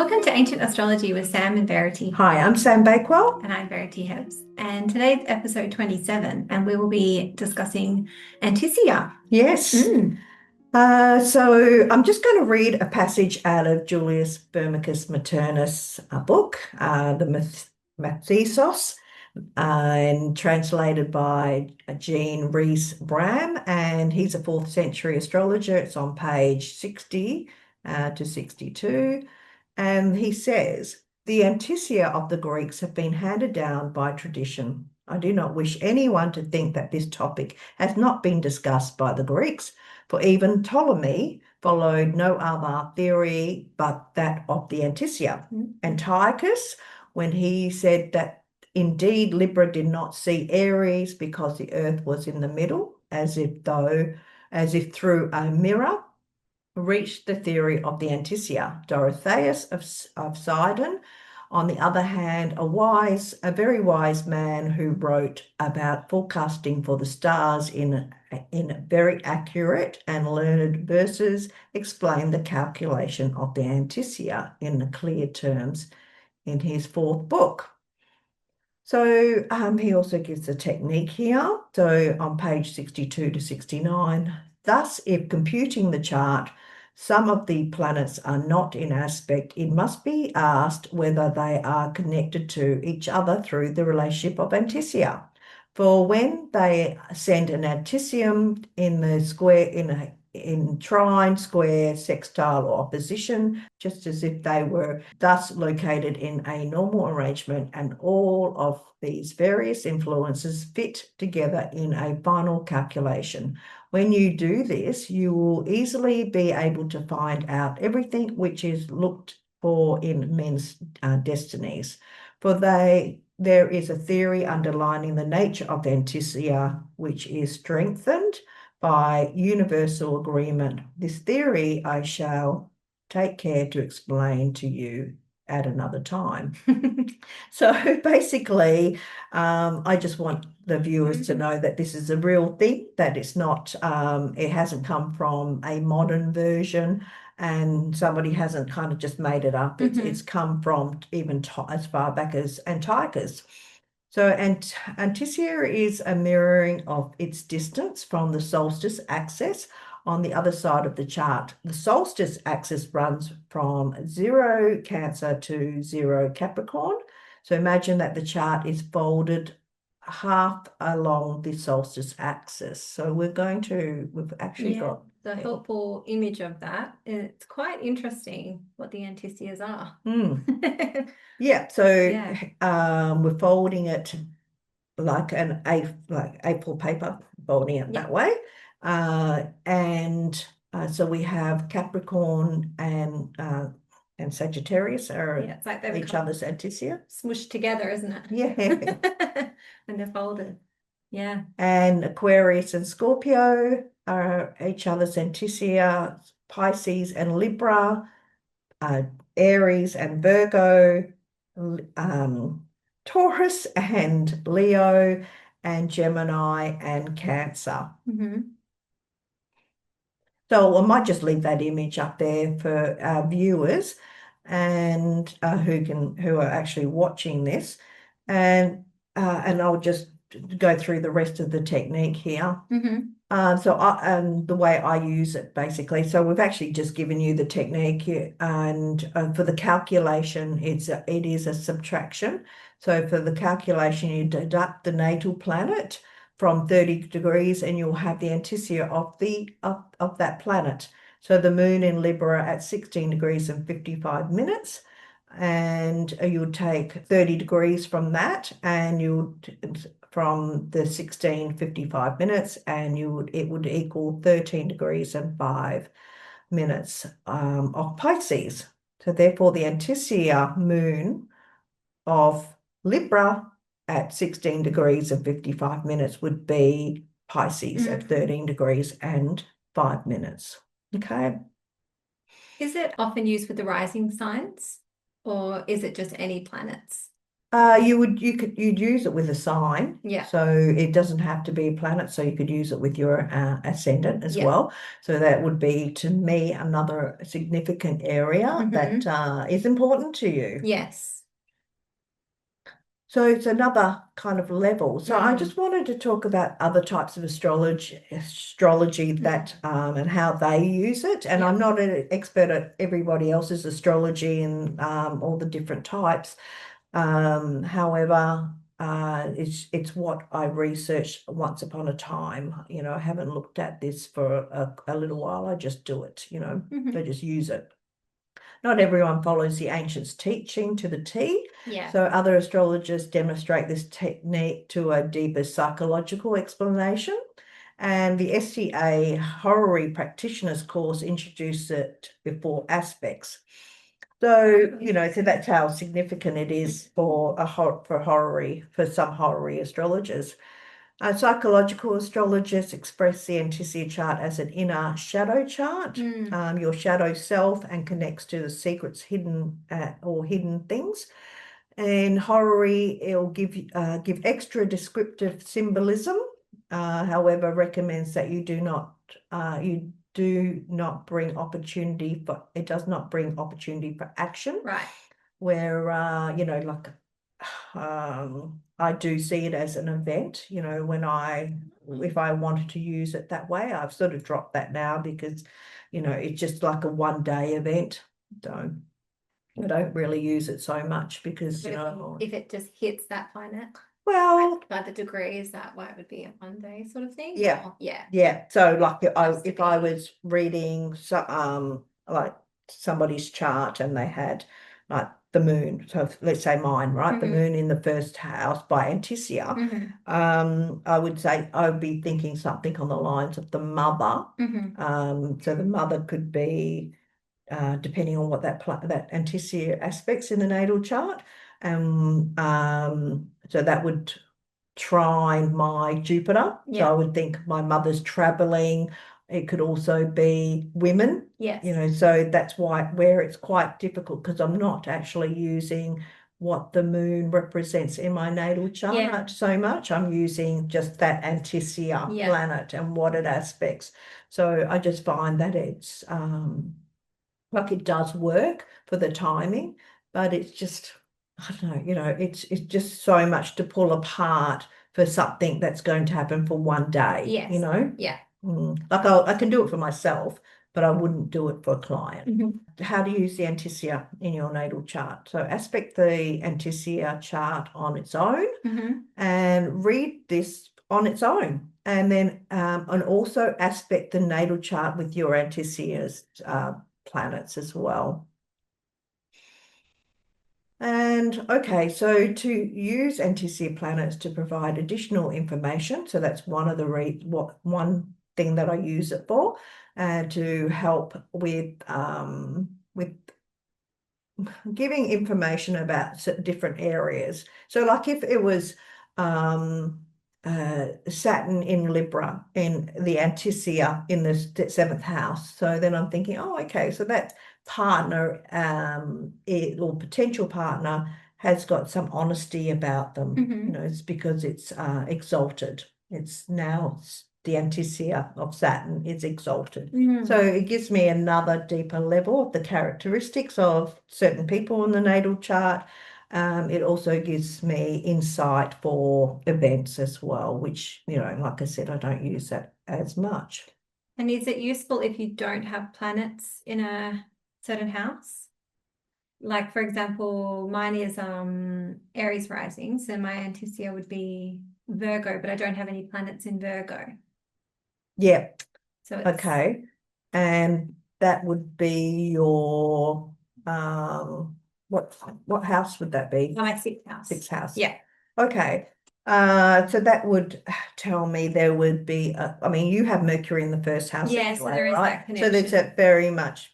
Welcome to Ancient Astrology with Sam and Verity. Hi, I'm Sam Bakewell. And I'm Verity Hibbs. And today's episode 27, and we will be discussing Antiscia. Yes. So I'm just going to read a passage out of Julius Firmicus Maternus' book, the Mathesos, and translated by Jean Rhys Bram, and he's a 4th century astrologer. It's on page 60 to 62. And he says, the Antiscia of the Greeks have been handed down by tradition. I do not wish anyone to think that this topic has not been discussed by the Greeks, for even Ptolemy followed no other theory but that of the Antiscia. Antiochus, when he said that indeed Libra did not see Aries because the earth was in the middle, as if through a mirror, reached the theory of the Antiscia. Dorotheus of Sidon, on the other hand, a very wise man who wrote about forecasting for the stars in very accurate and learned verses, explained the calculation of the Antiscia in clear terms in his 4th book. So he also gives a technique here. So on page 62 to 69, thus, if computing the chart, some of the planets are not in aspect, it must be asked whether they are connected to each other through the relationship of Antiscia. For when they send an Anticium in the square, in trine, square, sextile, or opposition, just as if they were thus located in a normal arrangement, and all of these various influences fit together in a final calculation. When you do this, you will easily be able to find out everything which is looked for in men's destinies. For there is a theory underlining the nature of the Antiscia, which is strengthened by universal agreement. This theory I shall take care to explain to you at another time. So basically, I just want the viewers to know that this is a real thing, that it's not, it hasn't come from a modern version and somebody hasn't kind of just made it up. It's come from even as far back as Antiochus. So Antiscia is a mirroring of its distance from the solstice axis on the other side of the chart. The solstice axis runs from 0 Cancer to 0 Capricorn. So imagine that the chart is folded half along the solstice axis. So we've actually got the helpful image of that. It's quite interesting what the Antiscias are. Yeah, so we're folding it like A4 paper, folding it that way. So we have Capricorn and Sagittarius are it's like they're each other's Antiscia. Smushed together, isn't it? Yeah. And they're folded. Yeah. And Aquarius and Scorpio are each other's Antiscia. Pisces and Libra, Aries and Virgo, Taurus and Leo, and Gemini and Cancer. So I might just leave that image up there for our viewers and who are actually watching this, and I'll just go through the rest of the technique here. So the way I use it basically. So we've actually just given you the technique here, and for the calculation, it is a subtraction. So for the calculation, you deduct the natal planet from 30 degrees, and you'll have the Antiscia of that planet. So the moon in Libra at 16 degrees and 55 minutes, and you'll take 30 degrees from that, and from the 16:55 minutes, and it would equal 13 degrees and 5 minutes of Pisces. So therefore the Antiscia moon of Libra at 16 degrees and 55 minutes would be Pisces at 13 degrees and 5 minutes. Okay. Is it often used with the rising signs, or is it just any planets? You'd use it with a sign. Yeah. So it doesn't have to be a planet, so you could use it with your ascendant as Yeah. well. So that would be, to me, another significant area that is important to you. Yes. So it's another kind of level. So I just wanted to talk about other types of astrology that and how they use it. And I'm not an expert at everybody else's astrology and all the different types. However, it's what I researched once upon a time. I haven't looked at this for a little while. I just do it, I just use it. Not everyone follows the ancients' teaching to the T. Yeah. So other astrologers demonstrate this technique to a deeper psychological explanation. And the SCA Horary Practitioners course introduced it before aspects. So, so that's how significant it is for some horary astrologers. Psychological astrologers express the Antiscia chart as an inner shadow chart, your shadow self, and connects to the secrets hidden or hidden things. And horary, it'll give extra descriptive symbolism. However, recommends that you do not bring opportunity for it does not bring opportunity for action. Right. Where like I do see it as an event, if I wanted to use it that way. I've sort of dropped that now because, it's just like a 1-day event. So I don't really use it so much because, if it just hits that planet, well, by the degree, is that why it would be a 1-day sort of thing? Yeah. Or, yeah. Yeah. So like Has to if I be. was reading like somebody's chart and they had like the moon, so let's say mine, right? The moon in the first house by Antiscia, I would say I would be thinking something on the lines of the mother. So the mother could be depending on what that Antiscia aspects in the natal chart. So that would trine my Jupiter. So I would think my mother's traveling. It could also be women. Yes. So that's where it's quite difficult because I'm not actually using what the moon represents in my natal chart so much. I'm using just that Antiscia planet and what it aspects. So I just find that it's like it does work for the timing, but it's just, I don't know, it's just so much to pull apart for something that's going to happen for 1 day. Yes. Yeah. Like I can do it for myself, but I wouldn't do it for a client. How to use the Antiscia in your natal chart. So aspect the Antiscia chart on its own and read this on its own. And then and also aspect the natal chart with your Antiscia's planets as well. And okay, so to use Antiscia planets to provide additional information, so that's one thing that I use it for, to help with giving information about different areas. So like if it was Saturn in Libra in the Antiscia in the 7th house. So then I'm thinking, oh, okay, so that partner or potential partner has got some honesty about them. It's because it's exalted. It's now the Antiscia of Saturn is exalted. So it gives me another deeper level of the characteristics of certain people in the natal chart. It also gives me insight for events as well, which, like I said, I don't use that as much. And is it useful if you don't have planets in a certain house? Like, for example, mine is Aries rising, so my Antiscia would be Virgo, but I don't have any planets in Virgo. Yeah. So okay. And that would be your what house would that be? my 6th house. 6th house. Yeah. Okay. So that would tell me there would be I mean, you have Mercury in the 1st house anyway, so there is right? that connection. So there's a very much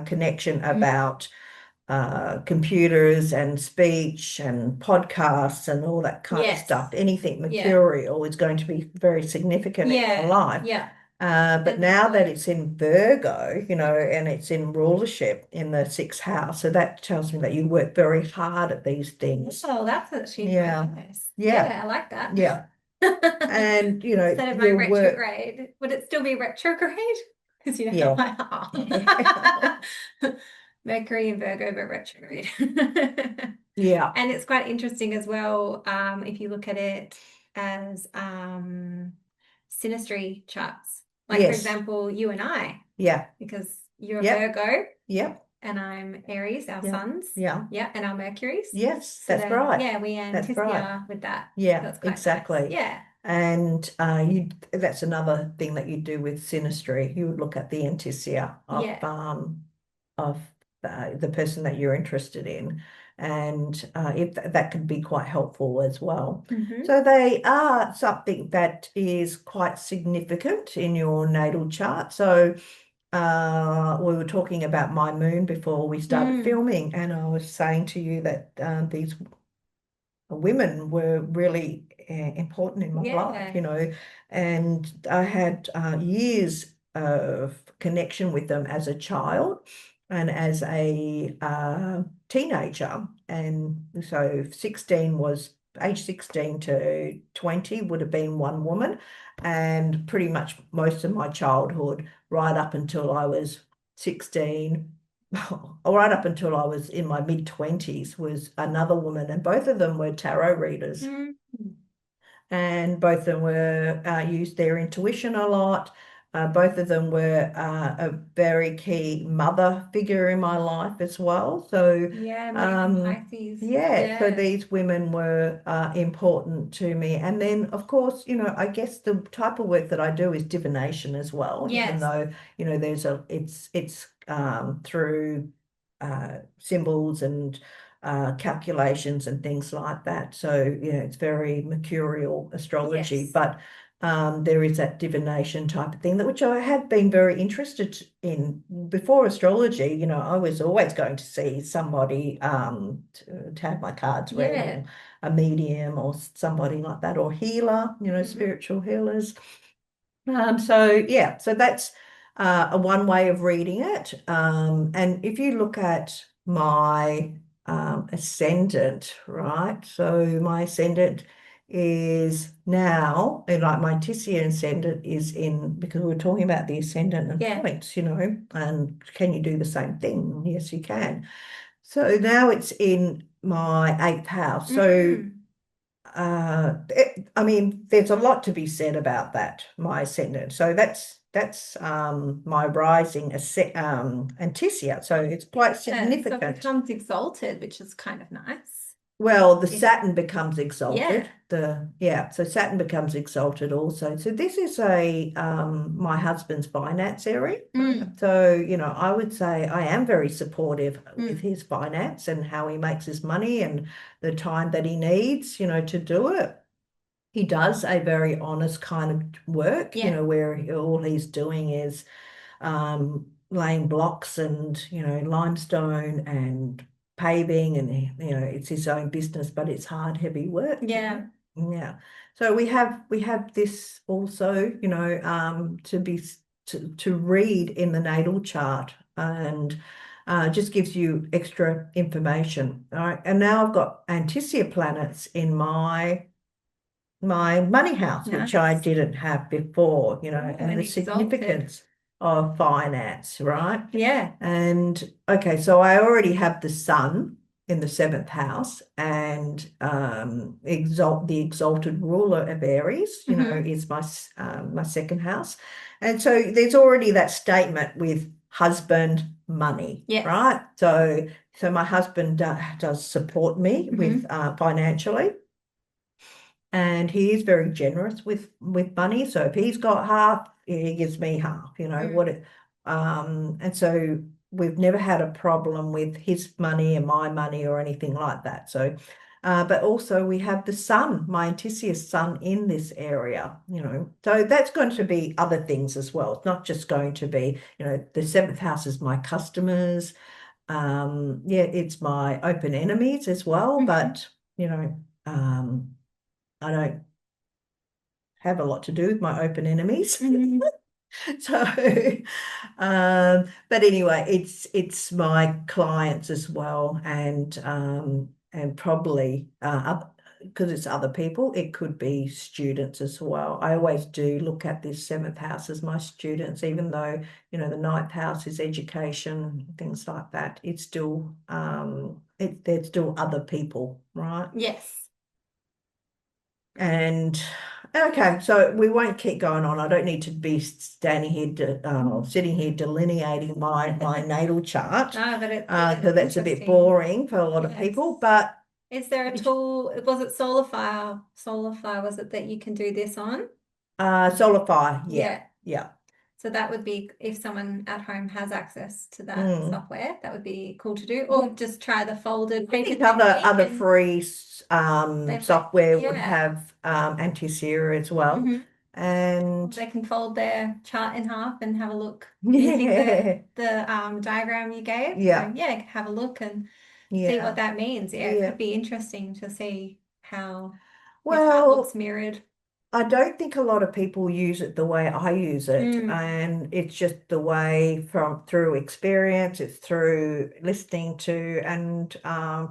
connection about computers and speech and podcasts and all that kind of stuff. Anything mercurial is going to be very significant in your life. Yeah. But now that it's in Virgo, and it's in rulership in the sixth house, so that tells me that you work very hard at these things. Oh, that's actually Yeah. quite nice. Yeah. Yeah, I like that. Yeah. And Instead of my your work, retrograde, would it still be retrograde? Because you know yeah. how I are. Mercury in Virgo, but retrograde. Yeah. And it's quite interesting as well, if you look at it as synastry charts. Like, for Yes. example, you and I, Yeah. because you're a Yep. Virgo Yep. and I'm Aries, our Yeah. suns. Yeah. Yeah, and our Mercuries. Yes, So that's right. yeah, we That's right. Antiscia with that. Yeah, That's quite nice. exactly. Yeah. And that's another thing that you do with synastry. You would look at the Antiscia Yeah. of the person that you're interested in, and if that could be quite helpful as well. Mm-hmm. So they are something that is quite significant in your natal chart. So we were talking about my moon before we started filming, and I was saying to you that these women were really important in my life, and I had years of connection with them as a child and as a teenager. And so age 16 to 20 would have been one woman, and pretty much most of my childhood, right up until I was 16, right up until I was in my mid-20s, was another woman, and both of them were tarot readers. Mm. And both of them were used their intuition a lot. Both of them were a very key mother figure in my life as well. So Yeah, money from Pisces. yeah, so Yeah. these women were important to me. And then, of course, I guess the type of work that I do is divination as well, even Yes. though, it's through symbols and calculations and things like that. So, it's very mercurial astrology, Yes. but there is that divination type of thing, which I have been very interested in. Before astrology, I was always going to see somebody to have my cards read, Yeah. or a medium or somebody like that, or healer, spiritual healers. So yeah, so that's a one way of reading it. And if you look at my ascendant, right? So my ascendant is now, like my Antiscia ascendant is in, because we were talking about the ascendant and Yeah. points, and can you do the same thing? Yes, you can. So now it's in my eighth house. So Mm. I mean, there's a lot to be said about that, my ascendant. So that's my rising Antiscia. So it's quite Yeah. So it significant. becomes exalted, which is kind of nice. Well, the If Saturn becomes exalted. yeah. So Saturn becomes exalted also. So this is a my husband's finance area. Mm. So, I would say I am very supportive with Mm. his finance and how he makes his money and the time that he needs, to do it. He does a very honest kind of work, Yeah. where all he's doing is laying blocks and, limestone and paving, and, it's his own business, but it's hard, heavy work. Yeah. Yeah. So we have this also, to read in the natal chart, and just gives you extra information. All right. And now I've got Antiscia planets in my money house, which I Nice. didn't have before, and And the exalted. significance of finance, right? Yeah. And okay, so I already have the sun in the seventh house, and the exalted ruler of Aries, Mm-hmm. is my second house. And so there's already that statement with husband money, Yes. right? So my husband does support me with Mm-hmm. financially, and he is very generous with money. So if he's got half, he gives me half. Mm. And so we've never had a problem with his money and my money or anything like that. So, but also we have the sun, my Anticius sun in this area. So that's going to be other things as well. It's not just going to be, the seventh house is my customers. Yeah, it's my open enemies as well, Mm-hmm. but I don't have a lot to do with my open enemies. Mm-hmm. So, but anyway, it's my clients as well, and probably because it's other people, it could be students as well. I always do look at this seventh house as my students, even though the ninth house is education, things like that. It's still they're still other people, right? Yes. And okay, so we won't keep going on. I don't need to be standing here, sitting here delineating my natal chart, No, but because it's that's a bit interesting. boring for a lot of Yes. people. But Is there a tool? Was it Solarfire? Solarfire, was it that you can do this on? Solidify, yeah, Yeah. yeah. So that would be if someone at home has access to that Mm. software, that would be cool to do. Or just try the folded I paper think technique other and free they might, software would yeah. have Antiscia as well, hmm and They can fold their chart in half and have a look using yeah, the diagram you gave. So yeah, yeah, have a look and see what yeah, that means. Yeah, it yeah. could be interesting to see how your chart looks Well, mirrored. I don't think a lot of people use it the way I use it, Mm, and it's just the way from through experience. It's through listening to and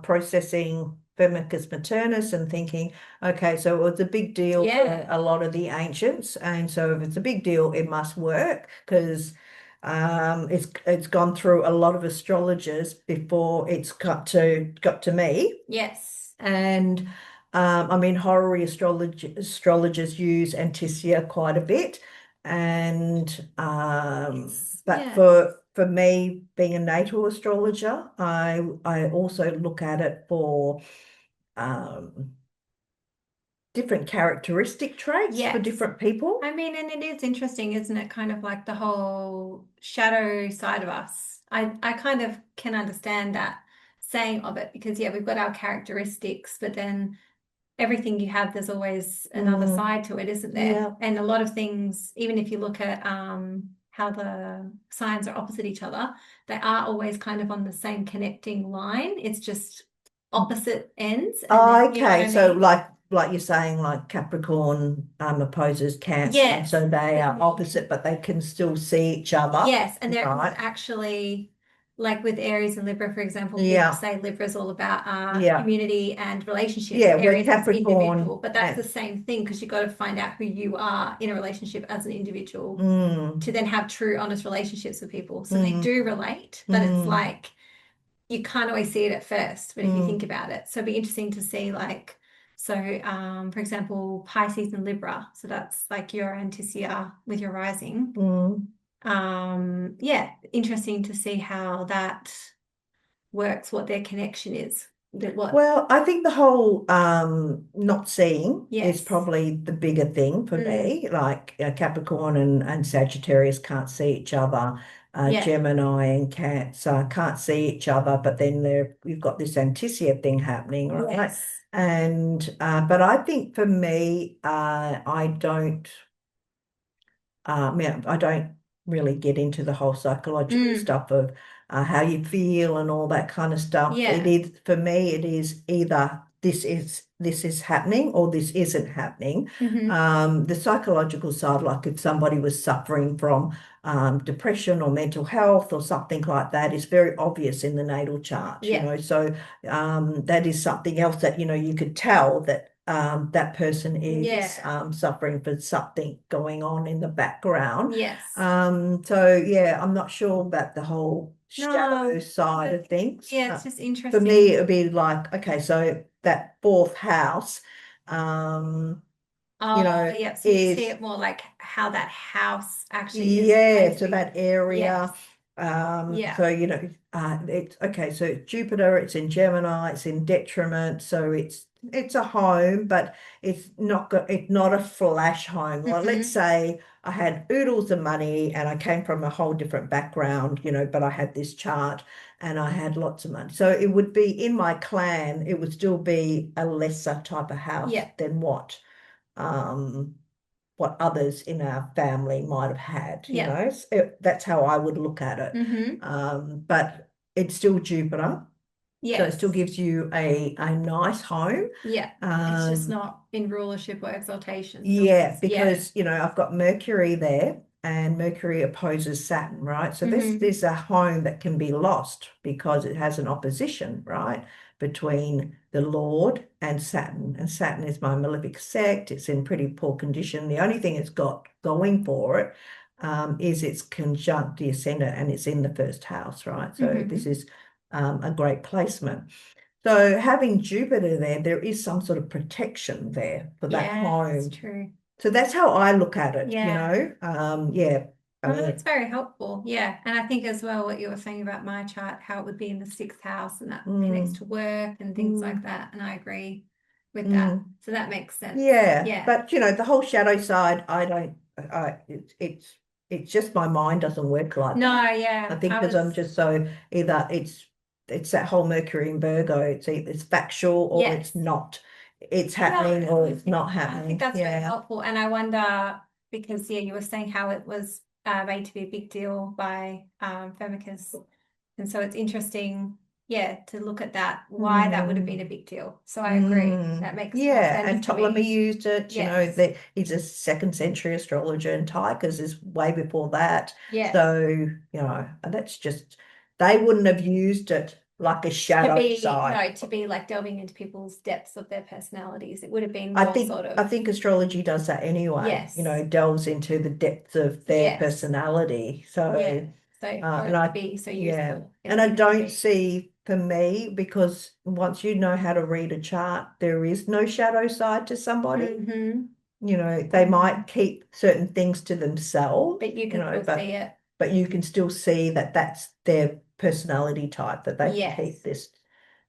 processing Firmicus maternus and thinking, okay, so it was a big deal for yeah. a lot of the ancients, and so if it's a big deal, it must work because it's gone through a lot of astrologers before it's got to me. Yes. And I mean, horary astrologers use Antiscia quite a bit, and but Yeah. for me, being a natal astrologer, I also look at it for um, different characteristic traits for Yes. different people. I mean, and it is interesting, isn't it? Kind of like the whole shadow side of us. I kind of can understand that saying of it because, yeah, we've got our characteristics, but then everything you have, there's always another Mm, side to it, isn't there? yeah. And a lot of things, even if you look at how the signs are opposite each other, they are always kind of on the same connecting line. It's just opposite ends, and then you know what Okay, I so mean? like you're saying, like Capricorn opposes Cancer, and Yes. so they But are opposite, but they can still see each other, yes, and there is right? actually, like with Aries and Libra, for example, people Yeah, say Libra is all about yeah, community and relationships. yeah. We're Aries is individual, Capricorn, but that's the and same thing because you've got to find out who you are in a relationship as an individual to mm, then have true, honest relationships with people. So they mm, do relate, but it's mm, like you can't always see it at first, but if you think mm, about it, so it'd be interesting to see like, so for example, Pisces and Libra. So that's like your Antiscia with your rising. mm. Yeah, interesting to see how that works, what their connection is. That what, Well, I think the whole not seeing is yes. probably the bigger thing for Mm, me. Like Capricorn and Sagittarius can't see each other. yeah. Gemini and Cancer can't see each other, but then you've got this Antiscia thing happening, right? Yes. And but I think for me, I don't. Yeah, I don't really get into the whole psychological Mm, stuff of how you feel and all that kind of stuff. It yeah. is for me, it is either this is happening or this isn't happening. hmm The psychological side, like if somebody was suffering from depression or mental health or something like that, is very obvious in the natal chart, Yeah. So that is something else that you could tell that that person is Yeah. suffering for something going on in the background. Yes. So yeah, I'm not sure about the whole shadow No, side but of things. yeah, it's just For me, interesting. it would be like, okay, so that fourth house, um, Oh, yeah. So you see is it more like how that house actually is yeah, so placing. that area. Yes. Yeah. So it's okay. So it's Jupiter, it's in Gemini, it's in detriment. So it's a home, but it's not a flash home. Like let's hmm say I had oodles of money and I came from a whole different background, but I had this chart and I had lots of money. So it would be in my clan, it would still be a lesser type of house Yeah. than um what others in our family might have had, Yeah. That's how I would look at it. hmm But it's still Jupiter, so it still Yes. gives you a nice home. Yeah. It's just Um, not in rulership or exaltation. So yeah, yeah. because I've got Mercury there, and Mercury opposes Saturn, right? So this Mm-hmm. is a home that can be lost because it has an opposition, right, between the Lord and Saturn. And Saturn is my malefic sect. It's in pretty poor condition. The only thing it's got going for it is it's conjunct the ascendant and it's in the first house, right? So this Mm-hmm. is a great placement. So having Jupiter there, there is some sort of protection there for that Yeah, it's home. true. So that's how I look at it, Yeah. Yeah, I Oh, that's mean, very helpful. Yeah. And I think as well what you were saying about my chart, how it would be in the sixth house and that connects mm, to work and things like mm, that. And I agree with that. mm, So that makes sense. yeah. Yeah. But the whole shadow side, I don't, it's just my mind doesn't work like No, that. I yeah. think I because I'm was, just so either it's that whole Mercury in Virgo, it's either it's factual or yes. it's not. It's No, happening or it's not I think happening. that's really Yeah. helpful. And I wonder, because yeah, you were saying how it was made to be a big deal by Firmicus. And so it's interesting, yeah, to look at that, why that would have been a Mm. big deal. So I agree. That makes more Yeah, and sense to Ptolemy me. used it, Yes. that he's a second century astrologer and Tychus is way before that. Yes. So, and that's just they wouldn't have used it like a To shadow be, side. no, to be like delving into people's depths of their personalities. It would have been I more think sort I of, think astrology does that anyway, yes, delves into the depth of their yes, personality. yeah. So So for and it to I be so yeah, useful and I in a don't reading. see for me because once you know how to read a chart, there is no shadow side to somebody. Mm-hmm. They might keep certain things to themselves, But you can still see but it. you can still see that that's their personality type that they keep Yes. this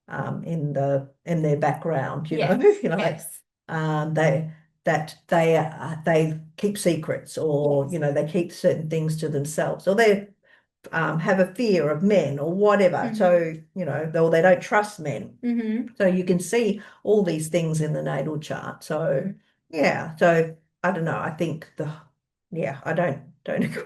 in their background, Yes. like Yes. they they keep secrets or Yes. they keep certain things to themselves or they have a fear of men or whatever. Mm-hmm. So, or they don't trust men. Mm-hmm. So you can see all these things in the natal chart. So Mm. yeah, so I don't know. I think I don't agree.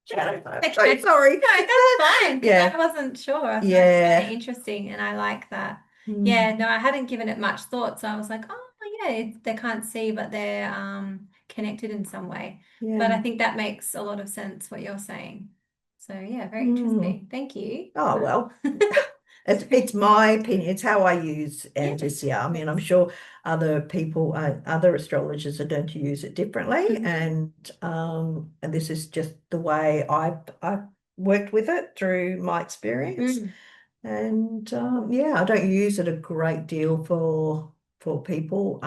So Okay. sorry. No, that's fine because I Yeah, wasn't sure. So it's really yeah. interesting and I like that. Yeah, Mm, no, I hadn't given it much thought. So I was like, oh yeah, they can't see, but they're connected in some way. But I yeah. think that makes a lot of sense what you're saying. So yeah, very Mm. interesting. Thank you. Oh well. So, It's my opinion. It's how I use yes, Antiscia. I mean, I'm yes. sure other people, other astrologers are going to use it differently, Hmm. and this is just the way I worked with it through my experience. Mm. And yeah, I don't use it a great deal for people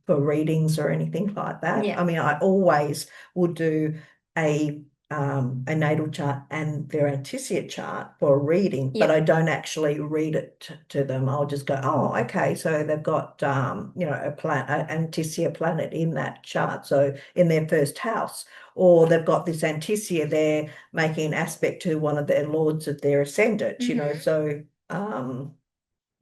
for readings or anything like that. Yeah. I mean, I always would do a a natal chart and their Antiscia chart for a reading, but Yeah. I don't actually read it to them. I'll just go, oh, okay, so they've got a planet, an Antiscia planet in that chart, so in their first house, or they've got this Antiscia there making an aspect to one of their lords of their ascendant, Hmm. um,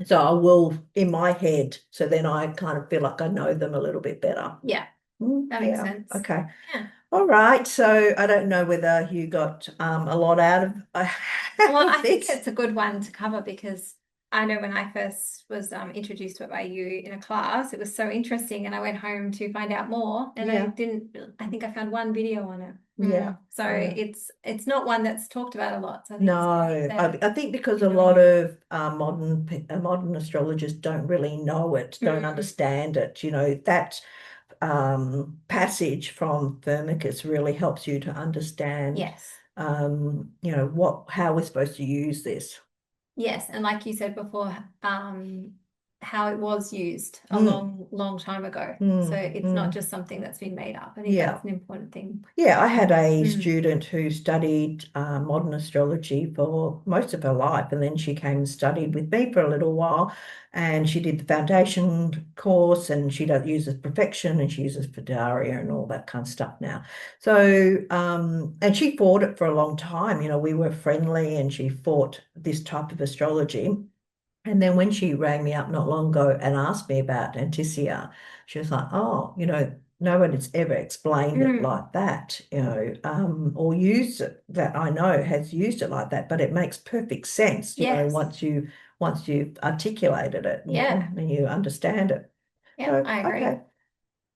so I will in my head, so then I kind of feel like I know them a little bit better. Yeah, that makes Yeah, sense. okay. Yeah. All right. So I don't know whether you got a lot out of, Well, out of I think this. it's a good one to cover because I know when I first was introduced to it by you in a class, it was so interesting, and I went home to find out more, and I Yeah, didn't. I think I found one video on it. yeah, So yeah. it's not one that's talked about a lot. So I think it's great No, that I think because a you lot know it. of modern astrologers don't really know it, don't Mm, understand it. That passage from Firmicus really helps you to understand, yes. how we're supposed to use this. Yes, and like you said before, how it was used a Mm, long, long time ago. So mm, it's not mm. just something that's been made up. I think Yeah. that's an important thing Yeah, to I had know. a Mm. student who studied modern astrology for most of her life, and then she came and studied with me for a little while, and she did the foundation course, and she does uses perfection, and she uses Fidaria and all that kind of stuff now. So, and she fought it for a long time. We were friendly, and she fought this type of astrology. And then when she rang me up not long ago and asked me about Antiscia, she was like, oh, nobody's ever explained it Mm. like that, or used it that I know has used it like that, but it makes perfect sense, Yes. once you've articulated it, Yeah. and you understand it. Yeah, So, I okay. agree.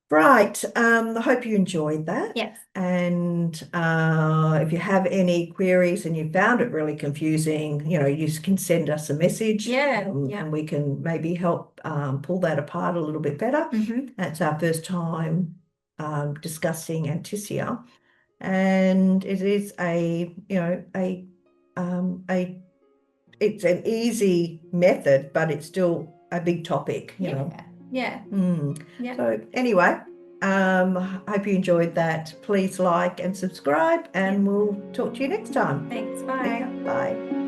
Right. I hope you enjoyed that. Yes. And if you have any queries and you found it really confusing, you can send us a message, Yeah. and we can maybe help pull that apart a little bit better. That's our first time discussing Antiscia, and it is a it's an easy method, but it's still a big topic, Yeah. Yeah. Yeah. So anyway, I hope you enjoyed that. Please like and subscribe, and we'll talk to you next time. Thanks. See ya. Bye. Bye.